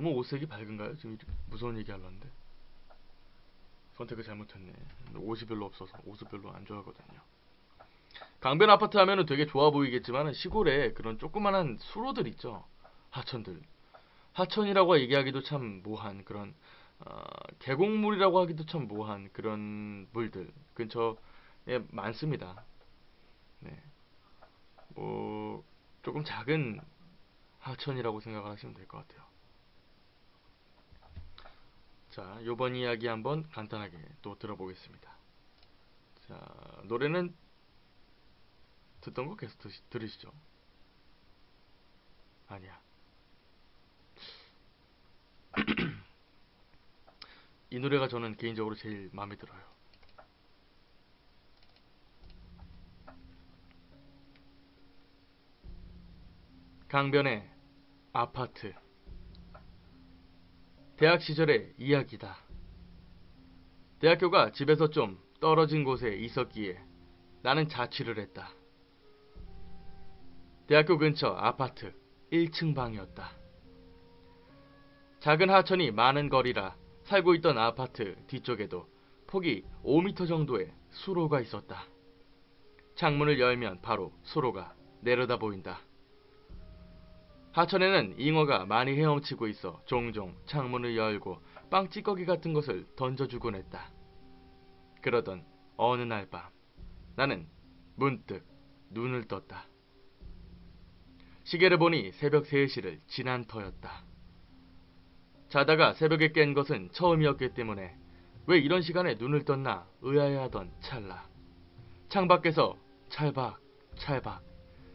너무 옷색이 밝은가요? 지금 무서운 얘기 하려는데 선택을 잘못했네. 옷이 별로 없어서 옷을 별로 안 좋아하거든요. 강변 아파트 하면은 되게 좋아 보이겠지만 시골에 그런 조그만한 수로들 있죠. 하천들. 하천이라고 얘기하기도 참 모한 그런 계곡물이라고 하기도 참 모한 그런 물들 근처에 많습니다. 네. 뭐 조금 작은 하천이라고 생각을 하시면 될 것 같아요. 자, 요번 이야기 한번 간단하게 또 들어보겠습니다. 자, 노래는 듣던 거 계속 들으시죠. 아니야. 이 노래가 저는 개인적으로 제일 마음에 들어요. 강변의 아파트. 대학 시절의 이야기다. 대학교가 집에서 좀 떨어진 곳에 있었기에 나는 자취를 했다. 대학교 근처 아파트 1층 방이었다. 작은 하천이 많은 거리라 살고 있던 아파트 뒤쪽에도 폭이 5m 정도의 수로가 있었다. 창문을 열면 바로 수로가 내려다 보인다. 하천에는 잉어가 많이 헤엄치고 있어 종종 창문을 열고 빵 찌꺼기 같은 것을 던져주곤 했다. 그러던 어느 날 밤 나는 문득 눈을 떴다. 시계를 보니 새벽 3시를 지난 터였다. 자다가 새벽에 깬 것은 처음이었기 때문에 왜 이런 시간에 눈을 떴나 의아해하던 찰나 창밖에서 찰박 찰박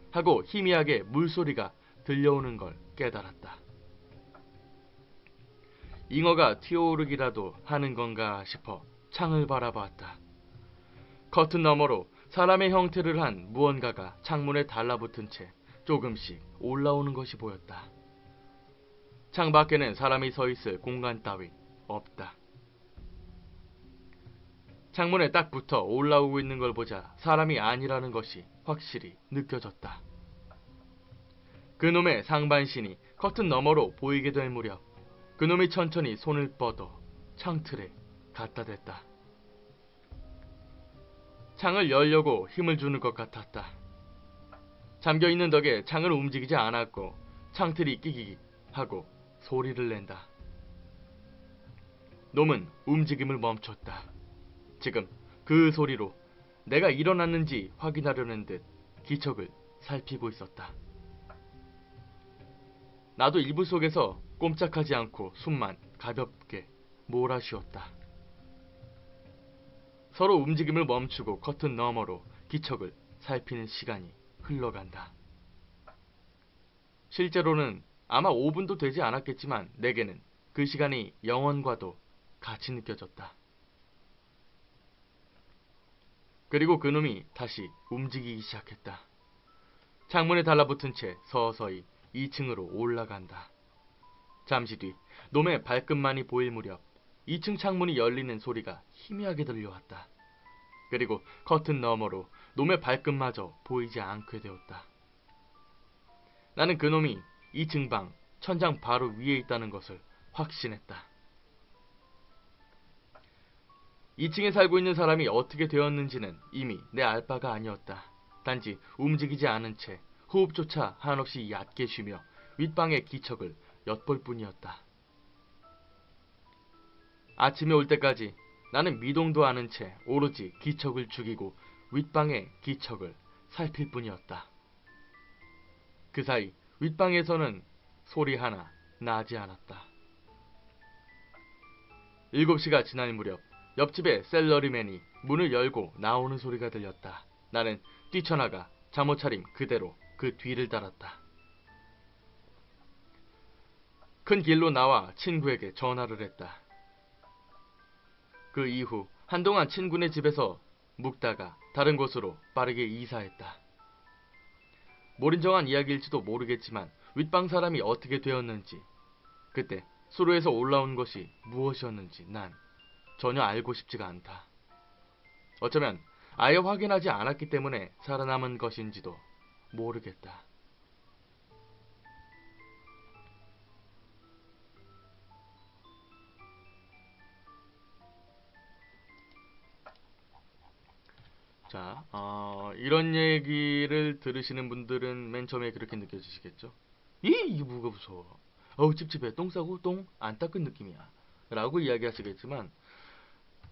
하고 희미하게 물소리가 들려오는 걸 깨달았다. 잉어가 튀어오르기라도 하는 건가 싶어 창을 바라보았다. 커튼 너머로 사람의 형태를 한 무언가가 창문에 달라붙은 채 조금씩 올라오는 것이 보였다. 창 밖에는 사람이 서 있을 공간 따위 없다. 창문에 딱 붙어 올라오고 있는 걸 보자 사람이 아니라는 것이 확실히 느껴졌다. 그놈의 상반신이 커튼 너머로 보이게 될 무렵 그놈이 천천히 손을 뻗어 창틀에 갖다 댔다. 창을 열려고 힘을 주는 것 같았다. 잠겨있는 덕에 창을 움직이지 않았고 창틀이 끼기기 하고 소리를 낸다. 놈은 움직임을 멈췄다. 지금 그 소리로 내가 일어났는지 확인하려는 듯 기척을 살피고 있었다. 나도 이불 속에서 꼼짝하지 않고 숨만 가볍게 몰아쉬었다. 서로 움직임을 멈추고 커튼 너머로 기척을 살피는 시간이 흘러간다. 실제로는 아마 5분도 되지 않았겠지만 내게는 그 시간이 영원과도 같이 느껴졌다. 그리고 그놈이 다시 움직이기 시작했다. 창문에 달라붙은 채 서서히 2층으로 올라간다. 잠시 뒤 놈의 발끝만이 보일 무렵 2층 창문이 열리는 소리가 희미하게 들려왔다. 그리고 커튼 너머로 놈의 발끝마저 보이지 않게 되었다. 나는 그놈이 2층 방 천장 바로 위에 있다는 것을 확신했다. 2층에 살고 있는 사람이 어떻게 되었는지는 이미 내 알 바가 아니었다. 단지 움직이지 않은 채 호흡조차 한없이 얕게 쉬며 윗방의 기척을 엿볼 뿐이었다. 아침에 올 때까지 나는 미동도 않은 채 오로지 기척을 죽이고 윗방의 기척을 살필 뿐이었다. 그 사이 윗방에서는 소리 하나 나지 않았다. 7시가 지날 무렵 옆집의 셀러리맨이 문을 열고 나오는 소리가 들렸다. 나는 뛰쳐나가 잠옷차림 그대로 그 뒤를 따랐다. 큰 길로 나와 친구에게 전화를 했다. 그 이후 한동안 친구네 집에서 묵다가 다른 곳으로 빠르게 이사했다. 몰인정한 이야기일지도 모르겠지만 윗방 사람이 어떻게 되었는지 그때 수로에서 올라온 것이 무엇이었는지 난 전혀 알고 싶지가 않다. 어쩌면 아예 확인하지 않았기 때문에 살아남은 것인지도 모르겠다. 자, 이런 얘기를 들으시는 분들은 맨 처음에 그렇게 느껴지시겠죠? 이게 뭐가 무서워? 어우, 찝찝해. 똥 싸고 똥 안 닦은 느낌이야. 라고 이야기하시겠지만,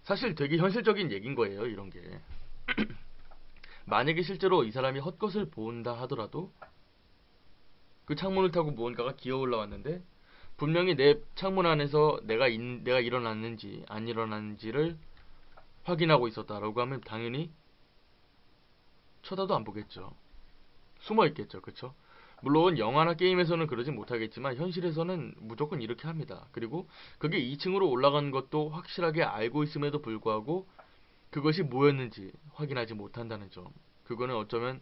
사실 되게 현실적인 얘기인 거예요, 이런 게. 만약에 실제로 이 사람이 헛것을 본다 하더라도, 그 창문을 타고 무언가가 기어 올라왔는데, 분명히 내 창문 안에서 내가 일어났는지 안 일어났는지를 확인하고 있었다라고 하면 당연히 쳐다도 안 보겠죠. 숨어 있겠죠. 그쵸? 물론 영화나 게임에서는 그러지 못하겠지만 현실에서는 무조건 이렇게 합니다. 그리고 그게 2층으로 올라간 것도 확실하게 알고 있음에도 불구하고 그것이 뭐였는지 확인하지 못한다는 점. 그거는 어쩌면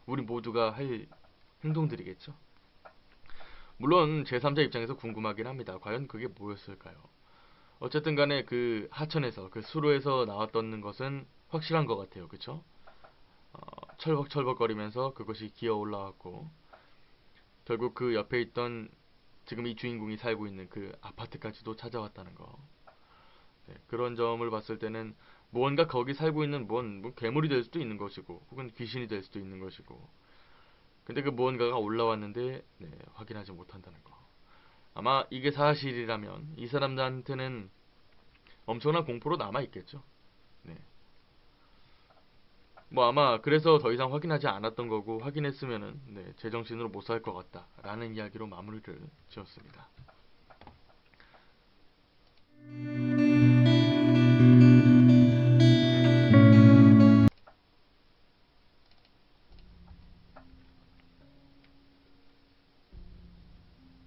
우리 모두가 할 행동들이겠죠. 물론 제3자 입장에서 궁금하긴 합니다. 과연 그게 뭐였을까요? 어쨌든 간에 그 하천에서 그 수로에서 나왔던 것은 확실한 것 같아요. 그쵸? 철벅철벅거리면서 그것이 기어 올라왔고 결국 그 옆에 있던 지금 이 주인공이 살고 있는 그 아파트까지도 찾아왔다는 거. 네, 그런 점을 봤을 때는 무언가 거기 살고 있는 뭐 괴물이 될 수도 있는 것이고 혹은 귀신이 될 수도 있는 것이고 근데 그 무언가가 올라왔는데 네, 확인하지 못한다는 거. 아마 이게 사실이라면 이 사람들한테는 엄청난 공포로 남아있겠죠. 네. 뭐 아마 그래서 더 이상 확인하지 않았던 거고 확인했으면은 네, 제정신으로 못 살 것 같다 라는 이야기로 마무리를 지었습니다.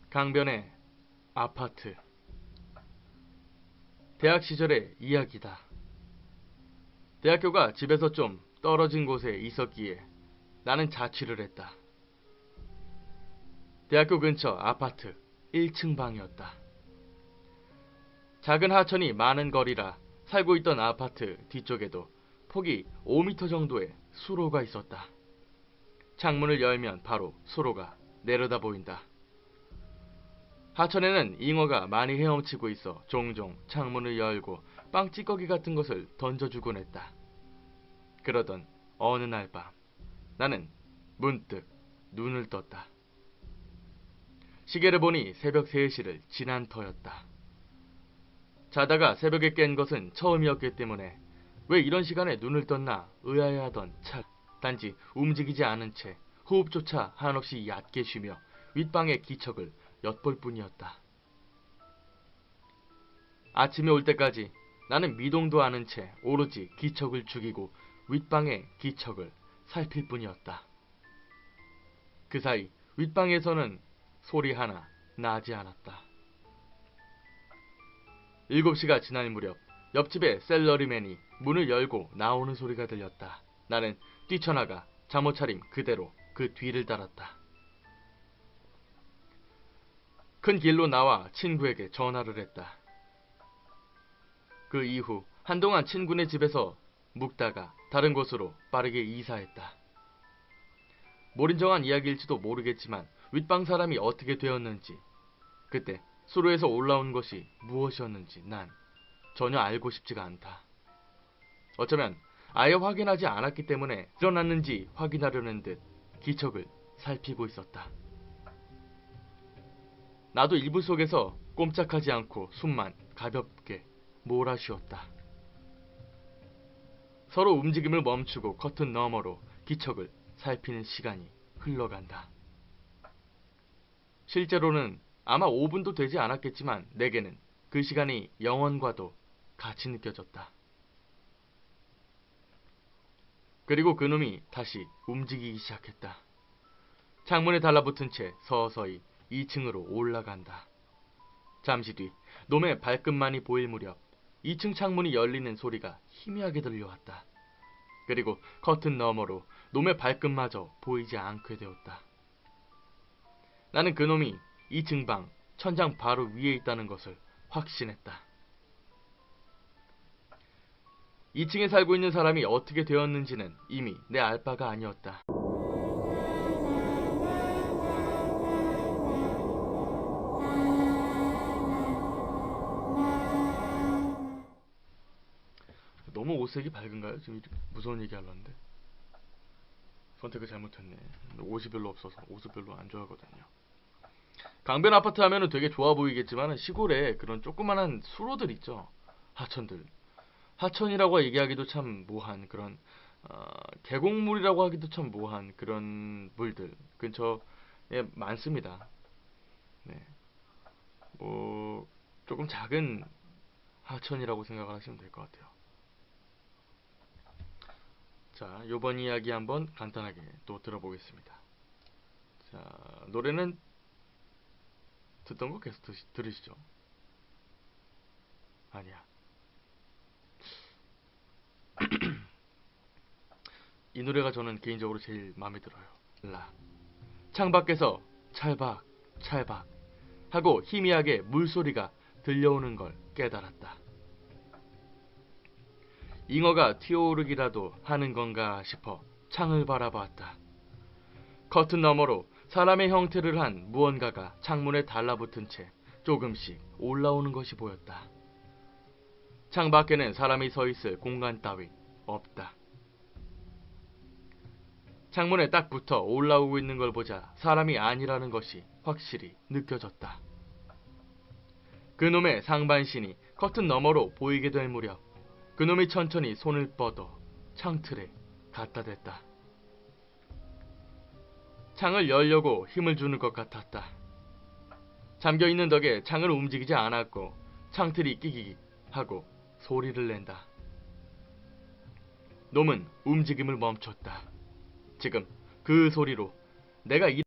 강변의 아파트. 대학 시절의 이야기다. 대학교가 집에서 좀 떨어진 곳에 있었기에 나는 자취를 했다. 대학교 근처 아파트 1층 방이었다. 작은 하천이 많은 거리라 살고 있던 아파트 뒤쪽에도 폭이 5m 정도의 수로가 있었다. 창문을 열면 바로 수로가 내려다 보인다. 하천에는 잉어가 많이 헤엄치고 있어 종종 창문을 열고 빵 찌꺼기 같은 것을 던져주곤 했다. 그러던 어느 날 밤 나는 문득 눈을 떴다. 시계를 보니 새벽 3시를 지난 터였다. 자다가 새벽에 깬 것은 처음이었기 때문에 왜 이런 시간에 눈을 떴나 의아해하던 찰 단지 움직이지 않은 채 호흡조차 한없이 얕게 쉬며 윗방의 기척을 엿볼 뿐이었다. 아침이 올 때까지 나는 미동도 않은 채 오로지 기척을 죽이고 윗방의 기척을 살필 뿐이었다. 그 사이 윗방에서는 소리 하나 나지 않았다. 7시가 지날 무렵 옆집의 셀러리맨이 문을 열고 나오는 소리가 들렸다. 나는 뛰쳐나가 잠옷차림 그대로 그 뒤를 따랐다. 큰 길로 나와 친구에게 전화를 했다. 그 이후 한동안 친구네 집에서 묵다가 다른 곳으로 빠르게 이사했다. 몰인정한 이야기일지도 모르겠지만 윗방 사람이 어떻게 되었는지 그때 수로에서 올라온 것이 무엇이었는지 난 전혀 알고 싶지가 않다. 어쩌면 아예 확인하지 않았기 때문에 일어났는지 확인하려는 듯 기척을 살피고 있었다. 나도 이불 속에서 꼼짝하지 않고 숨만 가볍게 몰아쉬었다. 서로 움직임을 멈추고 커튼 너머로 기척을 살피는 시간이 흘러간다. 실제로는 아마 5분도 되지 않았겠지만 내게는 그 시간이 영원과도 같이 느껴졌다. 그리고 그놈이 다시 움직이기 시작했다. 창문에 달라붙은 채 서서히 2층으로 올라간다. 잠시 뒤 놈의 발끝만이 보일 무렵 2층 창문이 열리는 소리가 희미하게 들려왔다. 그리고 커튼 너머로 놈의 발끝마저 보이지 않게 되었다. 나는 그놈이 2층 방 천장 바로 위에 있다는 것을 확신했다. 2층에 살고 있는 사람이 어떻게 되었는지는 이미 내 알 바가 아니었다. 너무 옷색이 밝은가요? 지금 무서운 얘기 하려는데. 선택을 잘못했네. 옷이 별로 없어서 옷을 별로 안 좋아하거든요. 강변 아파트 하면은 되게 좋아 보이겠지만 시골에 그런 조그만한 수로들 있죠. 하천들. 하천이라고 얘기하기도 참 모한 그런 계곡물이라고 하기도 참 모한 그런 물들 근처에 많습니다. 네. 뭐 조금 작은 하천이라고 생각을 하시면 될 것 같아요. 자, 요번 이야기 한번 간단하게 또 들어보겠습니다. 자, 노래는 듣던 거 계속 들으시죠. 아니야. 이 노래가 저는 개인적으로 제일 마음에 들어요. 라. 창밖에서 찰박 찰박 하고 희미하게 물소리가 들려오는 걸 깨달았다. 잉어가 튀어오르기라도 하는 건가 싶어 창을 바라보았다. 커튼 너머로 사람의 형태를 한 무언가가 창문에 달라붙은 채 조금씩 올라오는 것이 보였다. 창 밖에는 사람이 서 있을 공간 따위 없다. 창문에 딱 붙어 올라오고 있는 걸 보자 사람이 아니라는 것이 확실히 느껴졌다. 그놈의 상반신이 커튼 너머로 보이게 될 무렵 그놈이 천천히 손을 뻗어 창틀에 갖다 댔다. 창을 열려고 힘을 주는 것 같았다. 잠겨있는 덕에 창을 움직이지 않았고 창틀이 끼기 하고 소리를 낸다. 놈은 움직임을 멈췄다. 지금 그 소리로 내가